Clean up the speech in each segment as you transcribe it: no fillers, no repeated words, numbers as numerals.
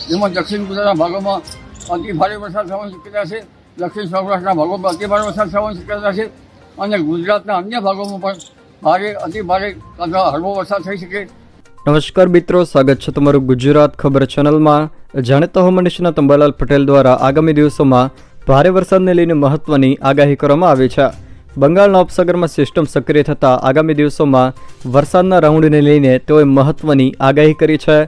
જેમાં દક્ષિણ ગુજરાતના ભાગોમાં અતિ ભારે વરસાદ થવાની શક્યતા છે, દક્ષિણ સૌરાષ્ટ્રના ભાગોમાં અતિ ભારે વરસાદ થવાની શક્યતા છે અને ગુજરાતના અન્ય ભાગોમાં પણ ભારે અતિ ભારે અથવા હળવો વરસાદ થઈ શકે. નમસ્કાર મિત્રો, સ્વાગત છે તમારું ગુજરાત ખબર ચેનલમાં. જાણીતા હવામાન નિષ્ણાત અંબાલાલ પટેલ દ્વારા આગામી દિવસોમાં ભારે વરસાદને લઈને મહત્વની આગાહી કરવામાં આવી છે. બંગાળના ઉપસાગરમાં સિસ્ટમ સક્રિય થતાં આગામી દિવસોમાં વરસાદના રાઉન્ડને લઈને તેઓએ મહત્વની આગાહી કરી છે.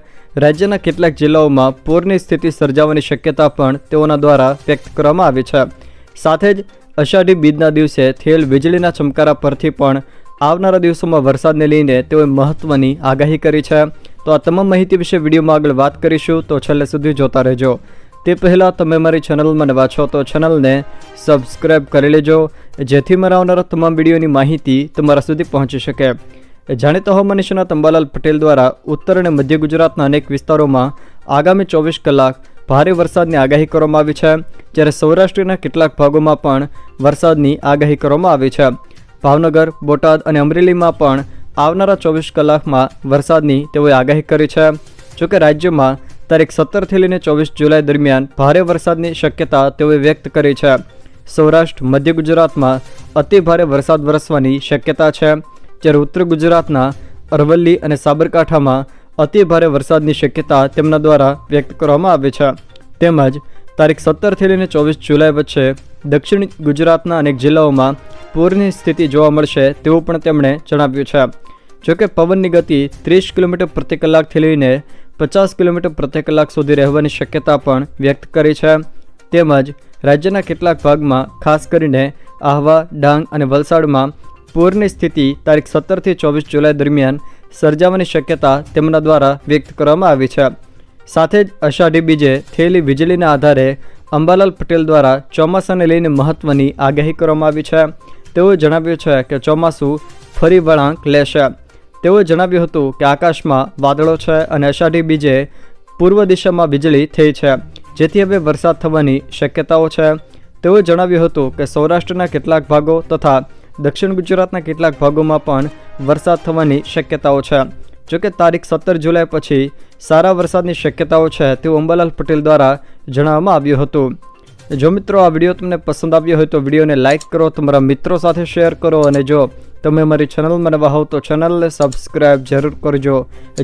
રાજ્યના કેટલાક જિલ્લાઓમાં પૂરની સ્થિતિ સર્જાવાની શક્યતા પણ તેઓના દ્વારા વ્યક્ત કરવામાં આવી છે. સાથે જ અષાઢી બીજના દિવસે થયેલ વીજળીના ચમકારા પરથી પણ આવનારા દિવસોમાં વરસાદને લઈને તેઓએ મહત્વની આગાહી કરી છે. તો આ તમામ માહિતી વિશે વિડીયોમાં આગળ વાત કરીશું, તો છેલ્લે સુધી જોતા રહેજો. તે પહેલાં તમે મારી ચેનલમાં નવા છો તો ચેનલને સબસ્ક્રાઈબ કરી લેજો, જેથી મારા આવનારા તમામ વિડીયોની માહિતી તમારા સુધી પહોંચી શકે. જાણીતા હવામાન નિષ્ણાત અંબાલાલ પટેલ દ્વારા ઉત્તર અને મધ્ય ગુજરાતના અનેક વિસ્તારોમાં આગામી 24 કલાક ભારે વરસાદની આગાહી કરવામાં આવી છે, જ્યારે સૌરાષ્ટ્રના કેટલાક ભાગોમાં પણ વરસાદની આગાહી કરવામાં આવી છે. ભાવનગર, બોટાદ અને અમરેલીમાં પણ આવનારા 24 કલાકમાં વરસાદની તેઓએ આગાહી કરી છે. જોકે રાજ્યમાં તારીખ 17થી લઈને 24 જુલાઈ દરમિયાન ભારે વરસાદની શક્યતા તેઓએ વ્યક્ત કરી છે. સૌરાષ્ટ્ર, મધ્ય ગુજરાતમાં અતિ ભારે વરસાદ વરસવાની શક્યતા છે, જ્યારે ઉત્તર ગુજરાતના અરવલ્લી અને સાબરકાંઠામાં અતિ ભારે વરસાદની શક્યતા તેમના દ્વારા વ્યક્ત કરવામાં આવી છે. તેમજ તારીખ 17થી લઈને 24 જુલાઈ વચ્ચે દક્ષિણ ગુજરાતના અનેક જિલ્લાઓમાં પૂરની સ્થિતિ જોવા મળશે તેવું પણ તેમણે જણાવ્યું છે. જોકે પવનની ગતિ 30 કિલોમીટર પ્રતિ કલાકથી લઈને 50 કિલોમીટર પ્રતિ કલાક સુધી રહેવાની શક્યતા પણ વ્યક્ત કરી છે. તેમજ રાજ્યના કેટલાક ભાગમાં ખાસ કરીને આહવા, ડાંગ અને વલસાડમાં પૂરની સ્થિતિ તારીખ 17થી 24 જુલાઈ દરમિયાન સર્જાવાની શક્યતા તેમના દ્વારા વ્યક્ત કરવામાં આવી છે. સાથે જ અષાઢી બીજે થયેલી વીજળીના આધારે અંબાલાલ પટેલ દ્વારા ચોમાસાને લઈને મહત્વની આગાહી કરવામાં આવી છે. તેઓએ જણાવ્યું છે કે ચોમાસું ફરી વળાંક લેશે. તેઓએ જણાવ્યું હતું કે આકાશમાં વાદળો છે અને અષાઢી બીજે પૂર્વ દિશામાં વીજળી થઈ છે, જેથી હવે વરસાદ થવાની શક્યતાઓ છે. તેઓએ જણાવ્યું હતું કે સૌરાષ્ટ્રના કેટલાક ભાગો તથા દક્ષિણ ગુજરાતના કેટલાક ભાગોમાં પણ વરસાદ થવાની શક્યતાઓ છે. જોકે તારીખ 17 જુલાઈ પછી સારા વરસાદની શક્યતાઓ છે તેવું અંબાલાલ પટેલ દ્વારા જણાવવામાં આવ્યું હતું. જો મિત્રો આ વિડીયો તમને પસંદ આવ્યો હોય તો વિડીયોને લાઇક કરો, તમારા મિત્રો સાથે શેર કરો અને જો તમે મારી ચેનલમાં નવા હોવ તો ચેનલને સબસ્ક્રાઈબ જરૂર કરજો,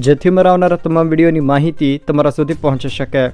જેથી મારા આવનારા તમામ વિડીયોની માહિતી તમારા સુધી પહોંચી શકે.